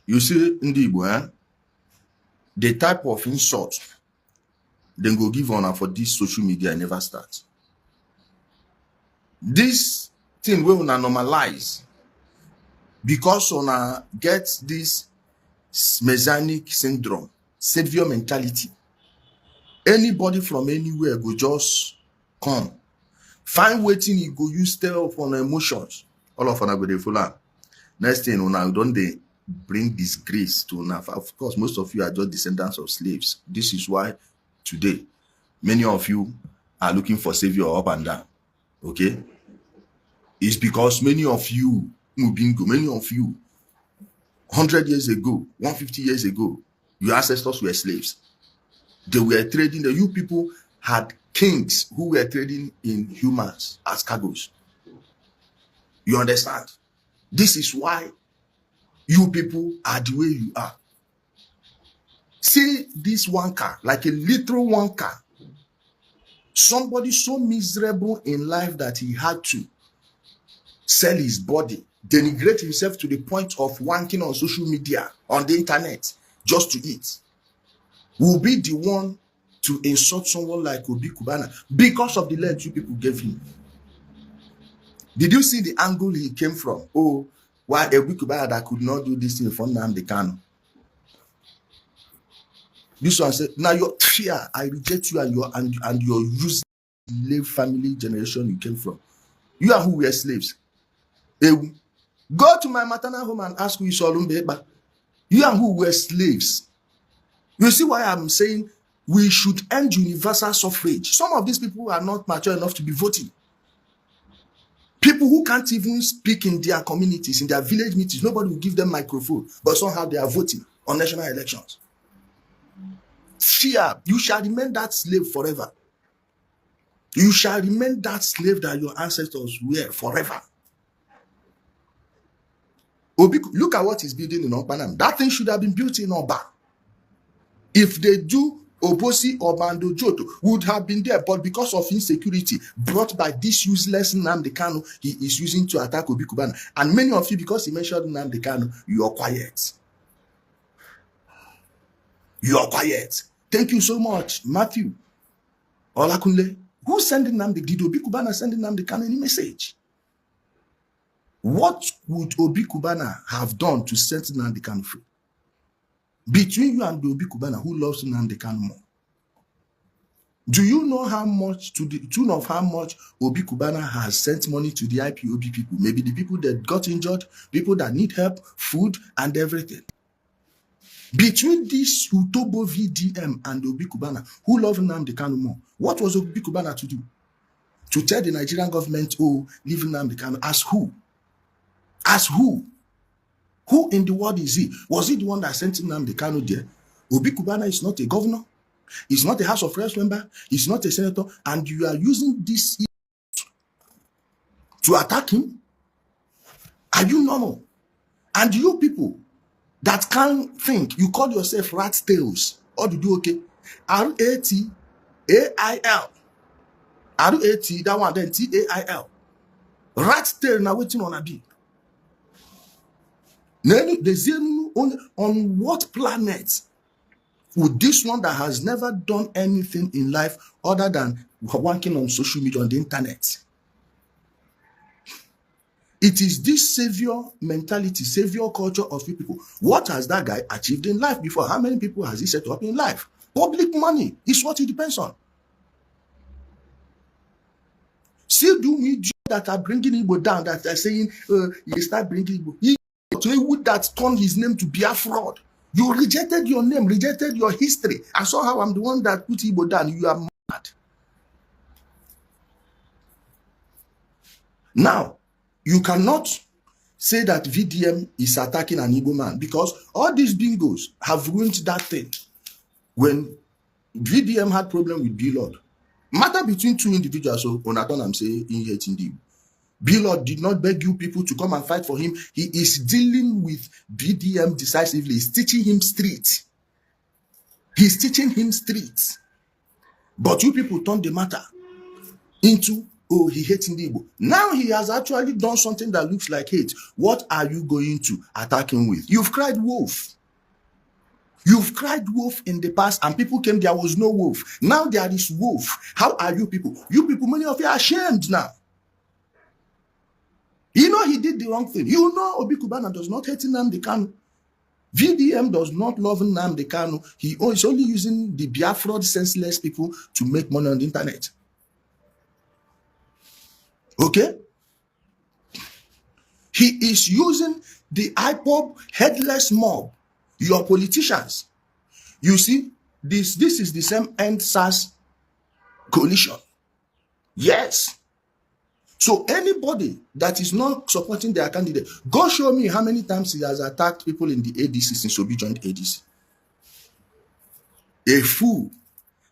You see, in the Igbo, the type of insult then go give honor for this social media never start. This thing will not normalize because on get this messianic syndrome, savior mentality. Anybody from anywhere go just come. Find waiting, you go use stir up on emotions. All of them go dey follow. Next thing, una don't they bring disgrace to una. Of course, most of you are just descendants of slaves. This is why today many of you are looking for savior up and down. Okay? It's because many of you, many of you, 100 years ago, 150 years ago, your ancestors were slaves. They were trading. You people had kings who were trading in humans as cargoes. You understand? This is why you people are the way you are. See this one car, like a literal one car. Somebody so miserable in life that he had to sell his body, denigrate himself to the point of wanking on social media, on the internet, just to eat, will be the one to insult someone like Obi Kubana because of the length you people gave him. Did you see the angle he came from? Oh, why Obi Kubana that could not do this thing for Nnamdi Kanu? This one said, now your fear, I reject you and your useless slave family generation you came from. You are who were slaves. Go to my maternal home and ask who is Olumbeba. You are who were slaves. You see why I'm saying we should end universal suffrage. Some of these people are not mature enough to be voting. People who can't even speak in their communities, in their village meetings, nobody will give them microphone, but somehow they are voting on national elections. Fear, you shall remain that slave forever. You shall remain that slave that your ancestors were forever. Obi, look at what he's building in Okpanam. That thing should have been built in Oba. If they do, Obosi or Bando Joto would have been there, but because of insecurity brought by this useless Nnamdi Kanu, he is using to attack Obi Kubana. And many of you, because he mentioned Nnamdi Kanu, you are quiet. You are quiet. Thank you so much, Matthew. Olakunle. Who sending Nnamdi? Did Obi Kubana sending Nnamdi Kanu any message? What would Obi Kubana have done to set Nnamdi Kanu free? Between you and Obi Kubana, who loves Nnamdi Kanu more? Do you know how much, to the tune of how much Obi Kubana has sent money to the IPOB people? Maybe the people that got injured, people that need help, food, and everything. Between this Utobo VDM and Obi Kubana, who love Nnamdi Kanu more? What was Obi Kubana to do? To tell the Nigerian government, oh, leave Nnamdi Kanu. As who? As who? Who in the world is he? Was he the one that sent Nnamdi Kanu there? Obi Kubana is not a governor. He's not a House of Reps member. He's not a senator. And you are using this to attack him? Are you normal? And you people that can't think, you call yourself rat tails. Or do you do okay? R-A-T-A-I-L. R-A-T, that one, then T-A-I-L. Rat tail now waiting on a bee. On what planet would this one that has never done anything in life other than working on social media, on the internet? It is this savior mentality, savior culture of people. What has that guy achieved in life before? How many people has he set up in life? Public money is what it depends on. Still do we that are bringing Igbo down, that are saying, you start bringing Igbo. Would that turn his name to be a fraud? You rejected your name, rejected your history, and somehow I'm the one that put Igbo down. You are mad. Now, you cannot say that VDM is attacking an Igbo man because all these bingos have ruined that thing. When VDM had problem with B-Lord, matter between two individuals, so on a turn I'm saying in here indeed. B-Lord did not beg you people to come and fight for him. He is dealing with VDM decisively. He's teaching him street. He's teaching him street. But you people turn the matter into oh, he hates Igbo. Now he has actually done something that looks like hate. What are you going to attack him with? You've cried wolf. You've cried wolf in the past and people came, there was no wolf. Now there is wolf. How are you people? You people, many of you are ashamed now. You know he did the wrong thing. You know Obi Kubana does not hate Nnamdi Kanu. VDM does not love Nnamdi Kanu. He is only using the Biafra senseless people to make money on the internet. Okay? He is using the IPOB headless mob, your politicians. You see, this is the same End SARS coalition. Yes. So anybody that is not supporting their candidate, go show me how many times he has attacked people in the ADC since Obi joined ADC. A fool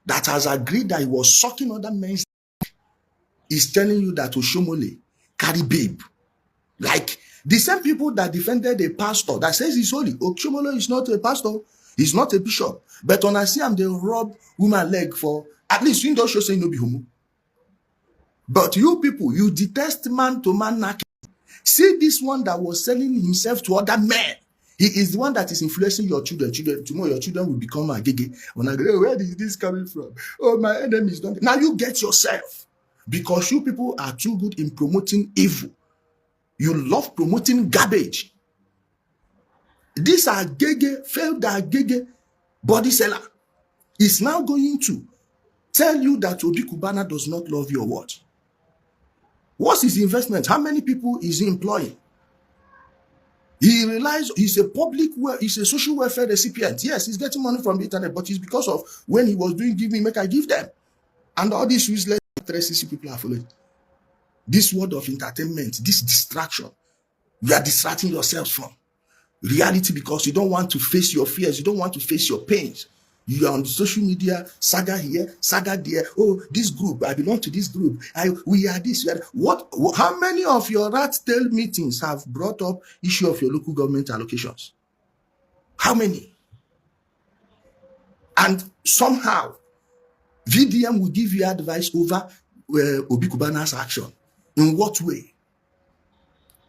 that has agreed that he was sucking other men's is telling you that Oshomole carry babe. Like the same people that defended a pastor that says he's holy. Oshomole is not a pastor. He's not a bishop. But when I see him, they rob woman leg for, at least you don't show saying no be homo. But you people, you detest man to man knacking. See this one that was selling himself to other men. He is the one that is influencing your children. Tomorrow your children will become a gege. When I go, where is this coming from? Oh, my enemy is done. Now you get yourself. Because you people are too good in promoting evil. You love promoting garbage. These are gege, failed gege body seller. Is now going to tell you that Obi Kubana does not love your what? What's his investment? How many people is he employing? He realized he's a he's a social welfare recipient. Yes, he's getting money from the internet, but it's because of when he was doing give me, make I give them. And all these useless actresses people are following. This word of entertainment, this distraction, you are distracting yourselves from reality because you don't want to face your fears. You don't want to face your pains. You are on the social media, saga here, saga there. Oh, this group, I belong to this group. We are this. We are, what? How many of your rat tail meetings have brought up issue of your local government allocations? How many? And somehow, VDM will give you advice over Obi Kubana's action. In what way?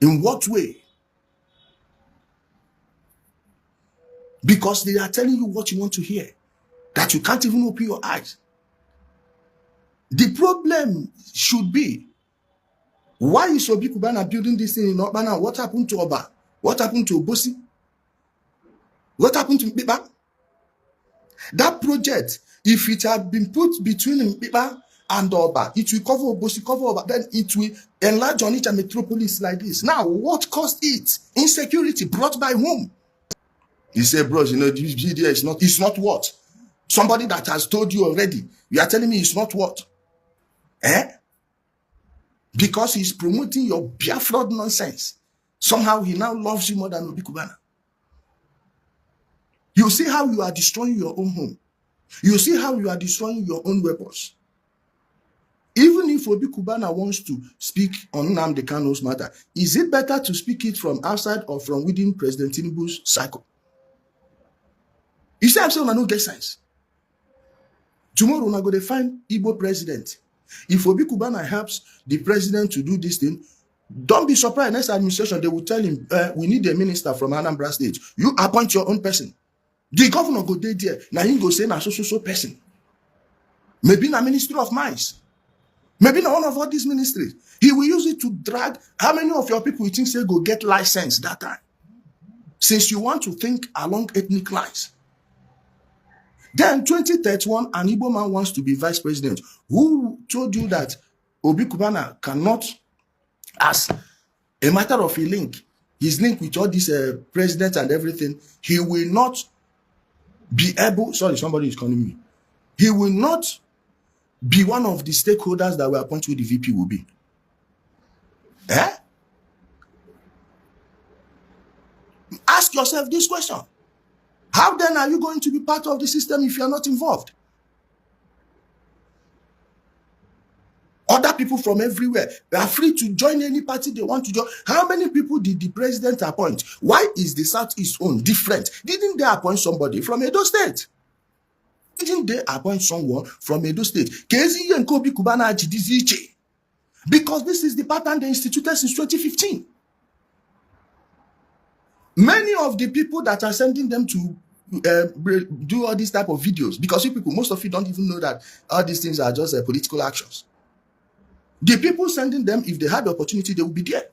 In what way? Because they are telling you what you want to hear. That you can't even open your eyes. The problem should be, why is Obi Kubana building this thing in Obana? What happened to Oba? What happened to Obosi? What happened to Mpipa? That project, if it had been put between Mpipa and Oba, it will cover Obosi, cover Oba, then it will enlarge on each metropolis like this. Now, what caused it? Insecurity brought by whom? He said, bros, you know, this video is not, it's not what? Somebody that has told you already. You are telling me it's not what? Because he's promoting your Biafra nonsense. Somehow he now loves you more than Obi Kubana. You see how you are destroying your own home. You see how you are destroying your own weapons. Even if Obi Kubana wants to speak on Nnamdi Kanu's matter, is it better to speak it from outside or from within President Tinubu's cycle? You see, I'm saying I don't get sense. Tomorrow, we're going to find Igbo president. If Obi Kubana helps the president to do this thing, don't be surprised. Next administration, they will tell him, we need a minister from Anambra State. You appoint your own person. The governor go there. Now he go say, na so person. Maybe na Ministry of Mines. Maybe na one of all these ministries. He will use it to drag. How many of your people you think say go get license that time? Since you want to think along ethnic lines. Then 2031, an Igbo man wants to be vice president. Who told you that Obi Kubana cannot, as a matter of a link, his link with all these presidents and everything, he will not be able, sorry, somebody is calling me. He will not be one of the stakeholders that will appoint who the VP will be. Ask yourself this question. How then are you going to be part of the system if you are not involved? Other people from everywhere, they are free to join any party they want to join. How many people did the president appoint? Why is the Southeast own different? Didn't they appoint somebody from Edo State? Didn't they appoint someone from Edo State? Kezi and Obi Kubana Ijele. Because this is the pattern they instituted since 2015. Many of the people that are sending them to do all these type of videos, because you people, most of you don't even know that all these things are just political actions. The people sending them, if they had the opportunity, they would be there.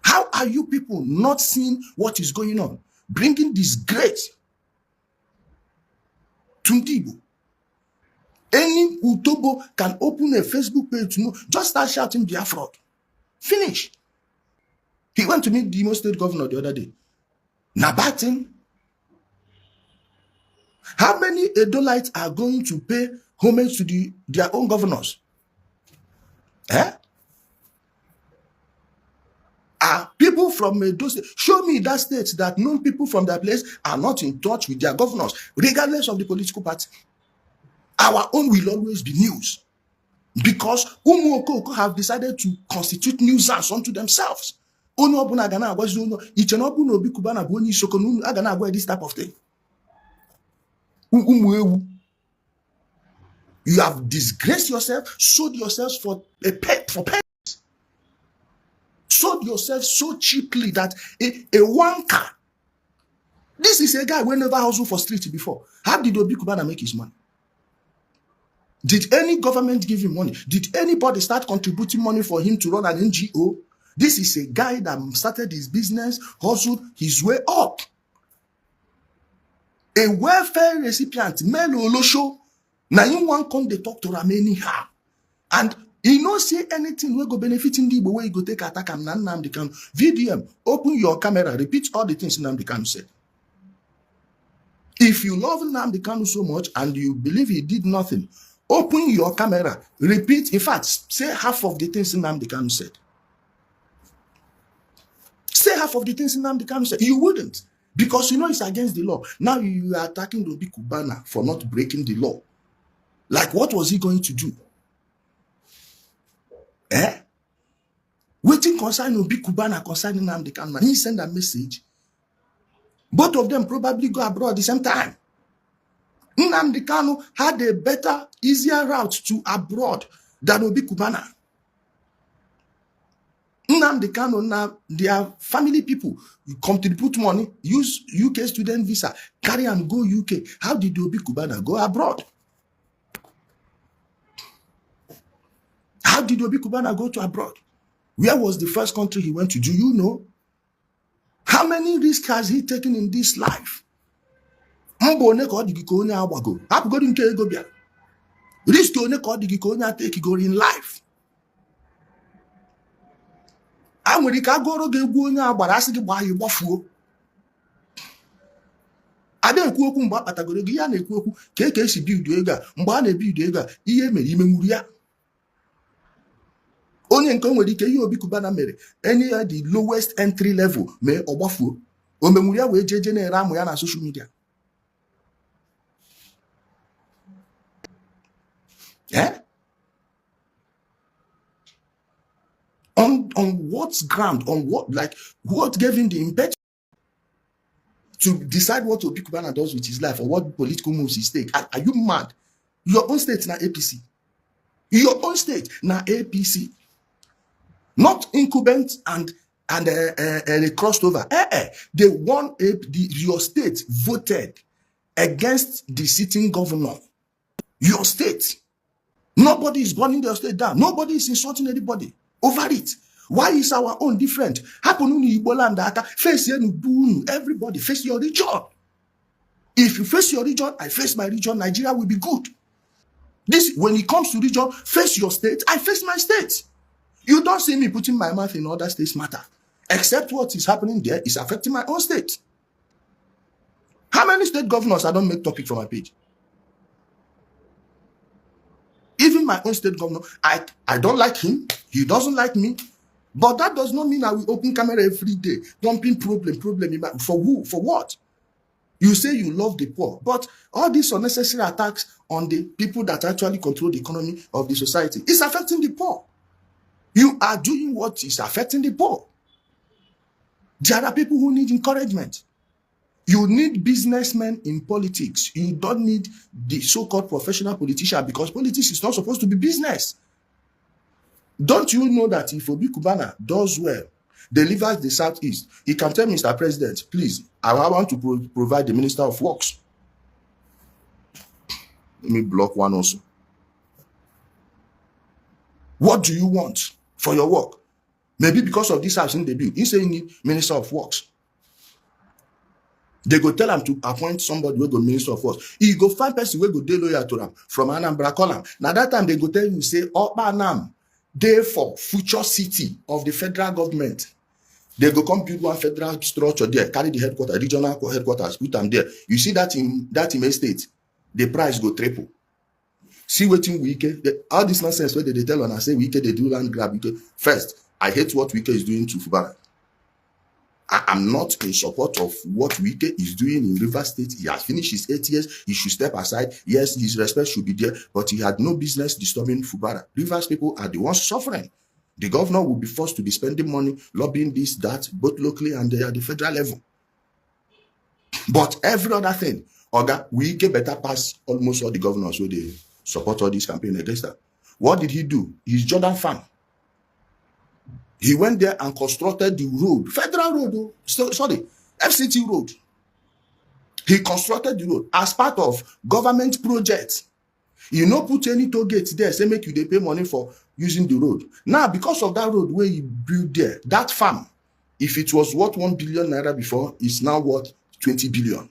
How are you people not seeing what is going on? Bringing disgrace to Ndibo. Any Utobo can open a Facebook page, just start shouting their fraud. Finish. He went to meet the Imo State governor the other day. Nabatin. How many Edolites are going to pay homage to their own governors? Are people from Edo State? Show me that state that known people from that place are not in touch with their governors, regardless of the political party. Our own will always be news. Because Umuokoko have decided to constitute nuisance unto themselves. Obi Kubana this type of thing. You have disgraced yourself, sold yourselves for a pet, for pets. Sold yourself so cheaply that a wanker. This is a guy who never hustled for street before. How did Obi Kubana make his money? Did any government give him money? Did anybody start contributing money for him to run an NGO? This is a guy that started his business, hustled his way up. A welfare recipient, Melo Olosho. Now you want come they talk to Rameni ha. And you don't see anything we go benefiting the way you go take attack and Nnamdi Kanu. VDM, open your camera, repeat all the things Nnamdi Kanu said. If you love Nnamdi Kanu so much and you believe he did nothing, open your camera, repeat, in fact, say half of the things Nnamdi Kanu said. Say half of the things Nnamdi Kanu said. You wouldn't, because you know it's against the law. Now you are attacking Obi Kubana for not breaking the law. Like, what was he going to do? Waiting concerning Obi Kubana concerning Nnamdi Kanu. He sent a message. Both of them probably go abroad at the same time. Nnamdi Kanu had a better, easier route to abroad than Obi Kubana. Nnamdi Kanu now, their family people contribute money, use UK student visa, carry and go UK. How did Obi Kubana go abroad? How did Obi Kubana go to abroad? Where was the first country he went to? Do you know? How many risks has he taken in this life? Risk in life. I nwere ike agoro ga-egwu onye agbara asị gị gbaa ya gbafuo. Ada ekwu okwu mgbe akpatagoro gị ya na-ekwu okwu ka esi build ego a mgbe a na-ebuild ego a ihe mere ime nwuru ya. Onye nke nwere ike ihe Obi Kubana mere any the lowest entry level mee ọgbafuo. O menwuru ya wee jeje na-ere amụ ya na social media. On what ground? On what, like, what gave him the impetus to decide what Obi Kubana does with his life or what political moves he takes? Are you mad? Your own state na APC. Your own state na APC. Not incumbent and a crossover. They won your state voted against the sitting governor. Your state. Nobody is burning their state down. Nobody is insulting anybody over it. Why is our own different? Face everybody face your region. If you face your region, I face my region, Nigeria will be good. This, when it comes to region, face your state, I face my state. You don't see me putting my mouth in other states matter. Except what is happening there is affecting my own state. How many state governors I don't make topic from my page? Even my own state governor, I don't like him. He doesn't like me. But that does not mean I will open camera every day, dumping problem. For who? For what? You say you love the poor, but all these unnecessary attacks on the people that actually control the economy of the society is affecting the poor. You are doing what is affecting the poor. There are people who need encouragement. You need businessmen in politics. You don't need the so-called professional politician, because politics is not supposed to be business. Don't you know that if Obi Kubana does well, delivers the Southeast, he can tell Mr. President, please, I want to provide the Minister of Works. Let me block one also. What do you want for your work? Maybe because of this house in the bill, he say he need Minister of Works. They go tell him to appoint somebody who go Minister of Works. He go find person who go dey loyal to them from Anambra column. Now that time they go tell you, say, Obanam, they for future city of the federal government. They go come build one federal structure there, carry the headquarters, regional headquarters, put them there. You see that in estate, the price go triple. See wetin Wike, all this nonsense where they tell on and say Wike they do land grab. First, I hate what Wike is doing to Fubara. I am not in support of what Wike is doing in Rivers State. He has finished his 8 years. He should step aside. Yes, his respect should be there, but he had no business disturbing Fubara. Rivers people are the ones suffering. The governor will be forced to be spending money, lobbying this, that, both locally and at the federal level. But every other thing, Oga, Wike better pass almost all the governors where they support all this campaign against that. What did he do? He's Jordan fan. He went there and constructed the road, federal road, FCT road. He constructed the road as part of government project. You no put any toll gate there, say make you they pay money for using the road. Now, because of that road where you build there, that farm, if it was worth 1 billion naira before, it's now worth 20 billion.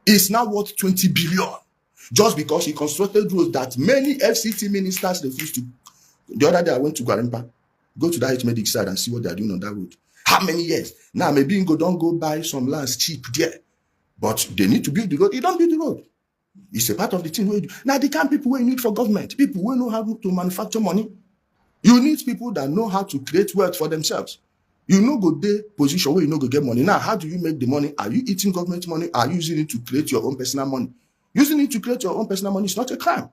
It's now worth 20 billion. Just because he constructed roads that many FCT ministers refused to. The other day I went to Gwarimpa, go to that H-Medic side and see what they're doing on that road. How many years? Now maybe you don't go buy some lands cheap there. But they need to build the road. You don't build the road. It's a part of the thing where you do. Now the kind of people we need for government, people who know how to manufacture money. You need people that know how to create wealth for themselves. You know go there position where you know go get money. Now, how do you make the money? Are you eating government money? Are you using it to create your own personal money? Using it to create your own personal money is not a crime.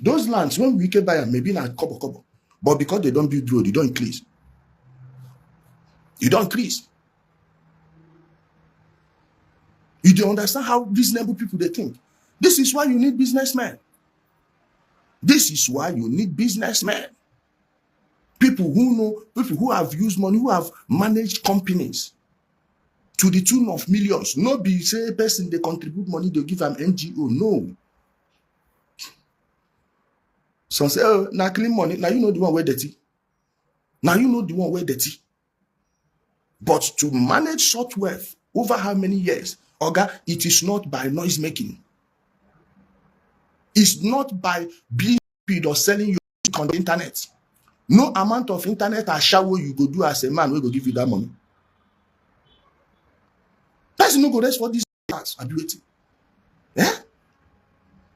Those lands, when we can buy them, maybe not couple, but because they don't build road, you don't increase. You don't increase. You don't understand how reasonable people they think. This is why you need businessmen. This is why you need businessmen. People who know, people who have used money, who have managed companies to the tune of millions. No be say a person they contribute money, they give them NGO. No. Some say, oh, now clean money. Now you know the one where dirty. Now you know the one where dirty. But to manage such wealth over how many years? Oga, it is not by noise making. It's not by being stupid or selling your on the internet. No amount of internet or shower you go do as a man will go give you that money. That's no go rest for this ability. Yeah?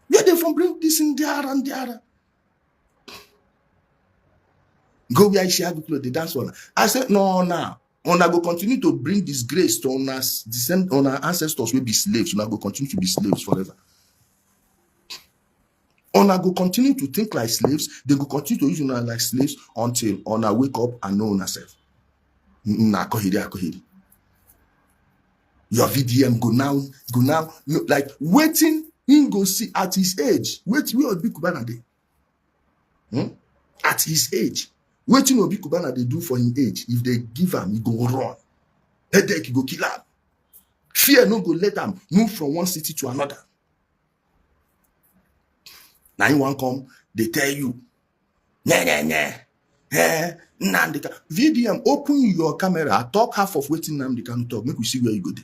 Where they from bring this in there and there? Go where I share the dance one. I said, no. Una go continue to bring disgrace to us, on our ancestors will be slaves. Una go continue to be slaves forever. Una go continue to think like slaves. They go continue to use una like slaves until una wake up and know una self. Your VDM go now, no, like waiting in go see at his age. Wait, we Obi Kubana dey. At his age. Waiting Obi Kubana they do for his age. If they give him, he go run. Headache, he go kill him. Fear no go let him move from one city to another. Now you want come, they tell you, VDM, open your camera, talk half of waiting Nnamdi can talk. Make we see where you go there.